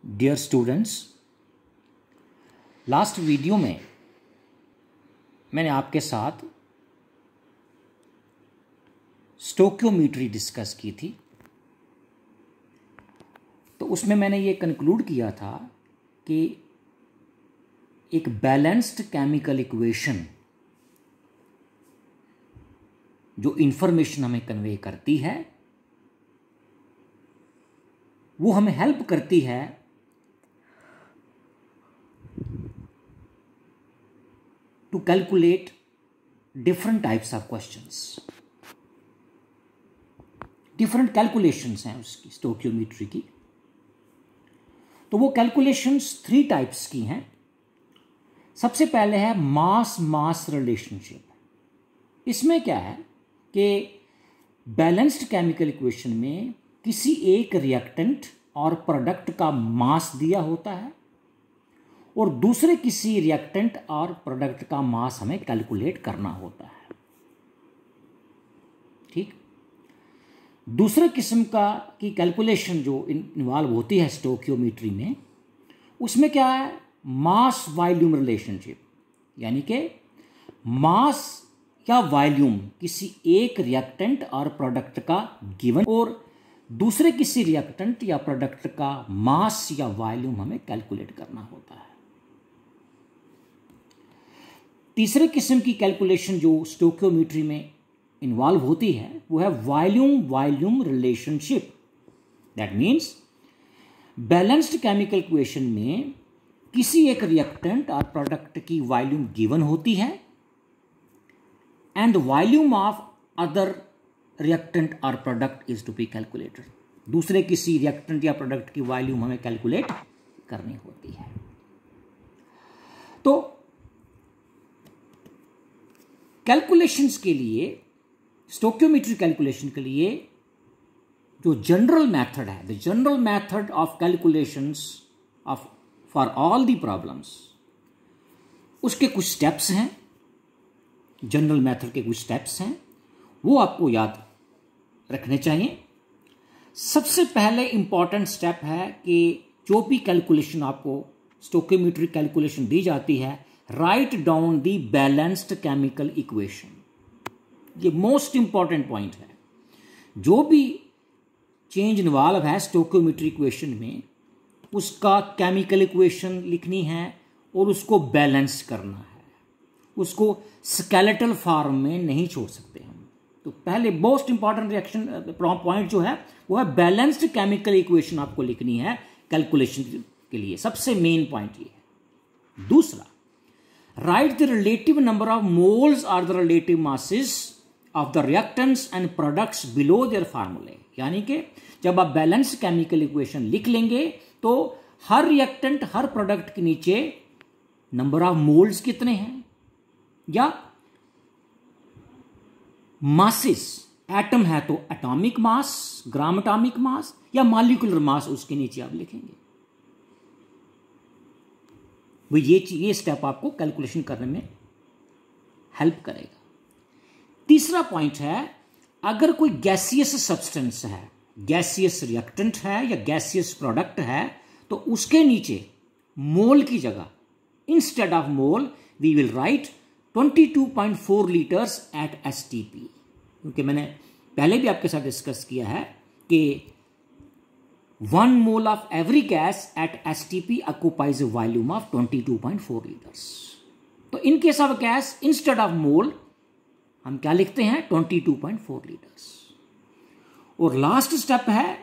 Dear students, last video में मैंने आपके साथ स्टोकियोमेट्री डिस्कस की थी। तो उसमें मैंने ये कंक्लूड किया था कि एक बैलेंस्ड केमिकल इक्वेशन जो इंफॉर्मेशन हमें कन्वे करती है वो हमें हेल्प करती है to calculate different types of questions. Different calculations हैं उसकी स्टोकियोमेट्री की। तो वो कैलकुलेशंस 3 टाइप्स की हैं। सबसे पहले है मास मास रिलेशनशिप। इसमें क्या है कि बैलेंस्ड केमिकल इक्वेशन में किसी एक रिएक्टेंट और प्रोडक्ट का मास दिया होता है और दूसरे किसी रिएक्टेंट और प्रोडक्ट का मास हमें कैलकुलेट करना होता है। ठीक। दूसरे किस्म की कैलकुलेशन जो इन्वॉल्व होती है स्टोकियोमेट्री में, उसमें क्या है, मास वॉल्यूम रिलेशनशिप, यानी कि मास या वॉल्यूम किसी एक रिएक्टेंट और प्रोडक्ट का गिवन और दूसरे किसी रिएक्टेंट या प्रोडक्ट का मास या वॉल्यूम हमें कैलकुलेट करना होता है। तीसरे किस्म की कैलकुलेशन जो स्टोकियोमेट्री में इन्वॉल्व होती है वो है volume volume relationship. That means balanced chemical equation में किसी एक रिएक्टेंट और प्रोडक्ट की वॉल्यूम गिवन होती है and volume of other reactant और product is to be calculated. दूसरे किसी रिएक्टेंट या प्रोडक्ट की वॉल्यूम हमें कैलकुलेट करनी होती है। तो कैलकुलेशंस के लिए, स्टोकियोमेट्री कैलकुलेशन के लिए जो जनरल मेथड है, the general method of calculations of for all the problems, उसके कुछ स्टेप्स हैं। जनरल मेथड के कुछ स्टेप्स हैं, वो आपको याद रखने चाहिए। सबसे पहले इंपॉर्टेंट स्टेप है कि जो भी कैलकुलेशन आपको स्टोकियोमेट्री कैलकुलेशन दी जाती है, write down the balanced chemical equation. ये मोस्ट इंपॉर्टेंट पॉइंट है। जो भी चेंज इन्वॉल्व है स्टोकियोमेट्री इक्वेशन में, उसका केमिकल इक्वेशन लिखनी है और उसको बैलेंस करना है। उसको स्केलेटल फॉर्म में नहीं छोड़ सकते हम। तो पहले मोस्ट इंपॉर्टेंट रिएक्शन पॉइंट जो है वो है बैलेंस्ड केमिकल इक्वेशन आपको लिखनी है कैलकुलेशन के लिए। सबसे मेन पॉइंट ये है। दूसरा, write the relative number of moles और the relative masses of the reactants and products below their formulae. यानी कि जब आप बैलेंस्ड केमिकल इक्वेशन लिख लेंगे तो हर रिएक्टेंट, हर प्रोडक्ट के नीचे नंबर ऑफ मोल्स कितने हैं या मासेस, एटम है तो atomic mass, gram atomic mass या मॉलिक्यूलर मास, उसके नीचे आप लिखेंगे। वो ये स्टेप आपको कैलकुलेशन करने में हेल्प करेगा। तीसरा पॉइंट है, अगर कोई गैसियस सब्सटेंस है, गैसियस रिएक्टेंट है या गैसियस प्रोडक्ट है, तो उसके नीचे मोल की जगह instead of mole we will write 22.4 litres at STP। क्योंकि मैंने पहले भी आपके साथ डिस्कस किया है कि 1 mole of every gas at STP occupies a volume of 22.4 litres. तो in case of gas instead of mole हम क्या लिखते हैं, 22.4 लीटर्स। और लास्ट स्टेप है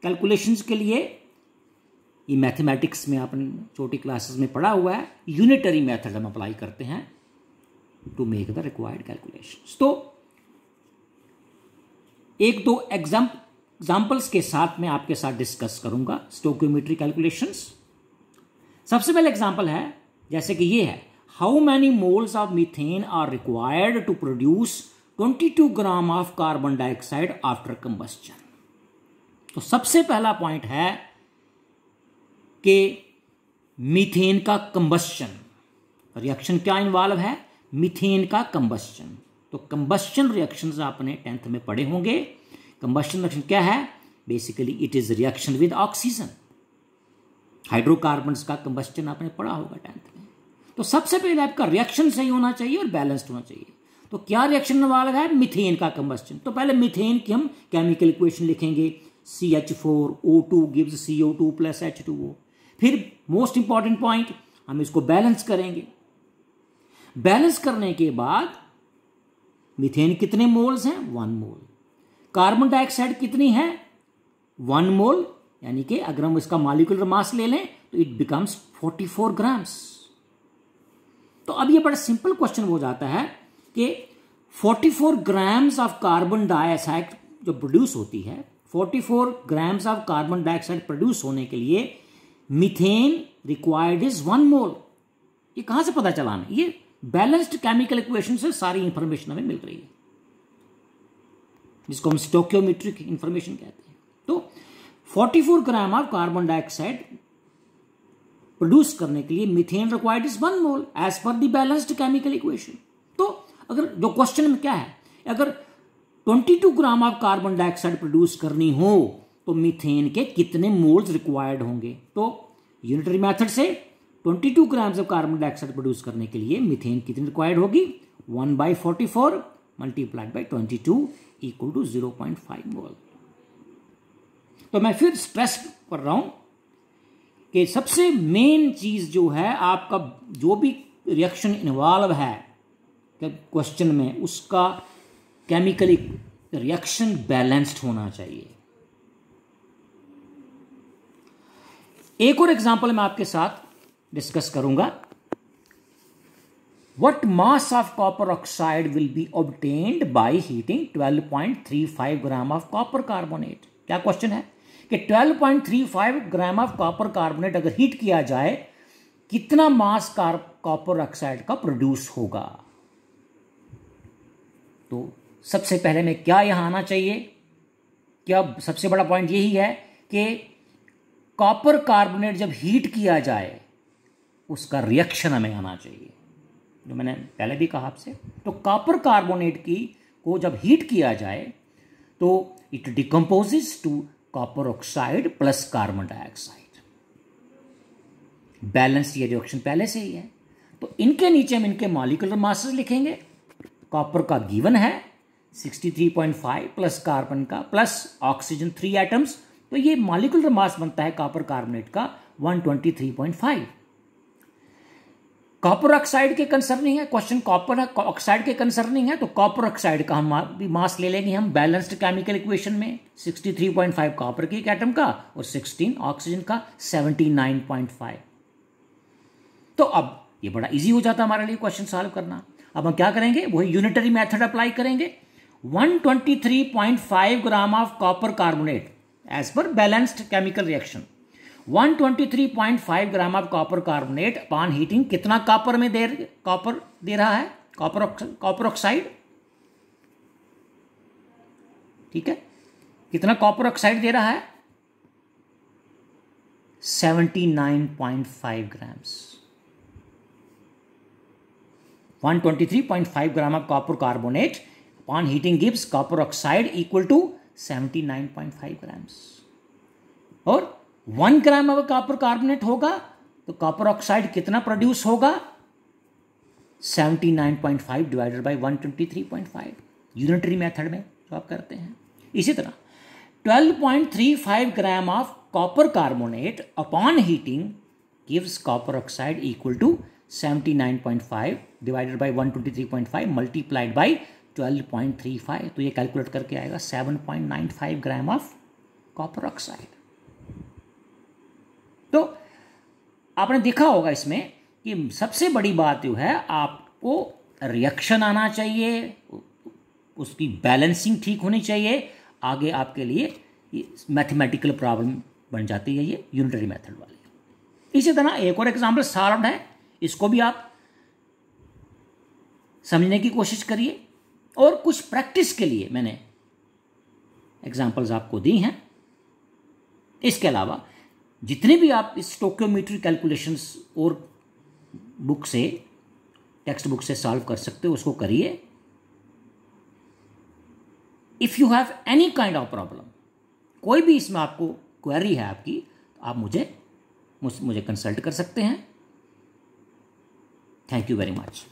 कैलकुलेशंस के लिए, ये मैथमेटिक्स में आपने छोटी क्लासेस में पढ़ा हुआ है, यूनिटरी मेथड हम अप्लाई करते हैं to make the required calculations. तो एक दो एग्जाम्पल्स के साथ मैं आपके साथ डिस्कस करूंगा स्टोकियोमेट्री कैलकुलेशंस। सबसे पहले एग्जाम्पल है, जैसे कि ये है, how many moles of methane are required to produce 22 gram of carbon dioxide after combustion. तो सबसे पहला पॉइंट है कि मीथेन का कंबस्शन, रिएक्शन क्या इन्वॉल्व है, मीथेन का कंबस्शन। तो कंबस्शन रिएक्शंस आपने 10th में पढ़े होंगे। कंबस्शन रिएक्शन क्या है, basically it is reaction with oxygen. Hydrocarbons का कंबस्टन आपने पढ़ा होगा 10th में। तो सबसे पहले आपका रिएक्शन सही होना चाहिए और बैलेंस्ड होना चाहिए। तो क्या रिएक्शन वाला है? मीथेन का कंबस्टन। तो पहले मीथेन की हम केमिकल इक्वेशन लिखेंगे, CH4O2 gives CO2 plus H2O। फिर मोस्ट इंपॉर्टेंट पॉइंट, हम इसको बैलेंस करेंगे। बैलेंस करने के बाद मीथेन कितने मोल्स हैं? 1 मोल। कार्बन डाइऑक्साइड कितनी है? 1 मोल, यानी कि अगर हम इसका मॉलिक्यूलर मास ले लें तो इट बिकम्स 44 ग्राम्स। तो अब ये बड़ा सिंपल क्वेश्चन हो जाता है कि 44 ग्राम्स ऑफ कार्बन डाइऑक्साइड जो प्रोड्यूस होती है, 44 grams of carbon dioxide produce होने के लिए मीथेन रिक्वायर्ड इज 1 मोल। ये कहां से पता चला हमें? ये बैलेंस्ड केमिकल इक्वेशन से सारी इंफॉर्मेशन हमें मिल रही है, जिसको हम स्टोकियोमेट्रिक इंफॉर्मेशन कहते हैं। तो 44 gram of carbon dioxide produce करने के लिए methane required is 1 mole as per the balanced chemical equation. तो अगर जो क्वेश्चन में क्या है, अगर 22 gram of carbon dioxide produce करनी हो तो मीथेन के कितने मोल्स रिक्वायर्ड होंगे? तो यूनिटरी मेथड से 22 grams of carbon dioxide produce करने के लिए मीथेन कितनी रिक्वायर्ड होगी? 1/44 मल्टीप्लाइड बाई 22 इक्वल टू 0.5 मोल। तो मैं फिर स्ट्रेस कर रहा हूं कि सबसे मेन चीज जो है, आपका जो भी रिएक्शन इन्वॉल्व है क्वेश्चन में, उसका केमिकल रिएक्शन बैलेंस्ड होना चाहिए। एक और एग्जांपल मैं आपके साथ डिस्कस करूंगा। What mass of copper oxide will be obtained by heating 12.35 gram of copper carbonate? क्या क्वेश्चन है कि 12.35 ग्राम ऑफ कॉपर कार्बोनेट अगर हीट किया जाए कितना मास कॉपर ऑक्साइड का प्रोड्यूस होगा? तो सबसे पहले में क्या यहां आना चाहिए? क्या सबसे बड़ा पॉइंट यही है कि कॉपर कार्बोनेट जब हीट किया जाए उसका रिएक्शन हमें आना चाहिए, जो मैंने पहले भी कहा आपसे। तो कॉपर कार्बोनेट की को जब हीट किया जाए तो it decomposes to copper oxide plus carbon dioxide. Balance ये रिएक्शन पहले से ही है। तो इनके नीचे हम इनके मॉलिक्यूलर मासेस लिखेंगे। कॉपर का गिवन है 63.5 प्लस कार्बन का प्लस ऑक्सीजन 3 एटम्स, तो ये मॉलिक्यूलर मास बनता है कॉपर कार्बोनेट का 123.5। कॉपर ऑक्साइड के कंसर्निंग है क्वेश्चन, कॉपर ऑक्साइड के कंसर्निंग है, तो कॉपर ऑक्साइड का हम भी मास ले लेंगे हम बैलेंस्ड केमिकल इक्वेशन में। 63.5 कॉपर के एक एटम का और 16 ऑक्सीजन का 79.5। तो अब ये बड़ा इजी हो जाता हमारे लिए क्वेश्चन सॉल्व करना। अब हम क्या करेंगे? वही यूनिटरी मेथड अप्लाई करेंगे। 123.5 gram of copper carbonate as per balanced chemical reaction, 123.5 gram of copper carbonate upon heating कितना कॉपर दे रहा है? कॉपर ऑक्साइड, ठीक है, कितना कॉपर ऑक्साइड दे रहा है? 79.5 grams. 123.5 gram of copper carbonate upon heating gives copper oxide equal to 79.5 grams. और 1 ग्राम अगर कॉपर कार्बोनेट होगा तो कॉपर ऑक्साइड कितना प्रोड्यूस होगा? 79.5 डिवाइडेड बाई 123.5 यूनिटरी मेथड में जो आप करते हैं। इसी तरह 12.35 gram of copper carbonate upon heating gives copper oxide equal to 79.5 divided by 123.5 multiplied by 12.35, तो ये कैलकुलेट करके आएगा 7.95 ग्राम ऑफ कॉपर ऑक्साइड। तो आपने देखा होगा इसमें कि सबसे बड़ी बात जो है, आपको रिएक्शन आना चाहिए, उसकी बैलेंसिंग ठीक होनी चाहिए। आगे आपके लिए मैथमेटिकल प्रॉब्लम बन जाती है ये यूनिटरी मेथड वाली। इसी तरह एक और एग्जांपल सॉल्व्ड है, इसको भी आप समझने की कोशिश करिए। और कुछ प्रैक्टिस के लिए मैंने एग्जांपल्स आपको दी हैं। इसके अलावा जितने भी आप इस स्टोकियोमेट्री कैलकुलेशंस और बुक से, टेक्स्ट बुक से सॉल्व कर सकते हो, उसको करिए। If you have any kind of problem, कोई भी इसमें आपको क्वेरी है आपकी, तो आप मुझे मुझे कंसल्ट कर सकते हैं। Thank you very much.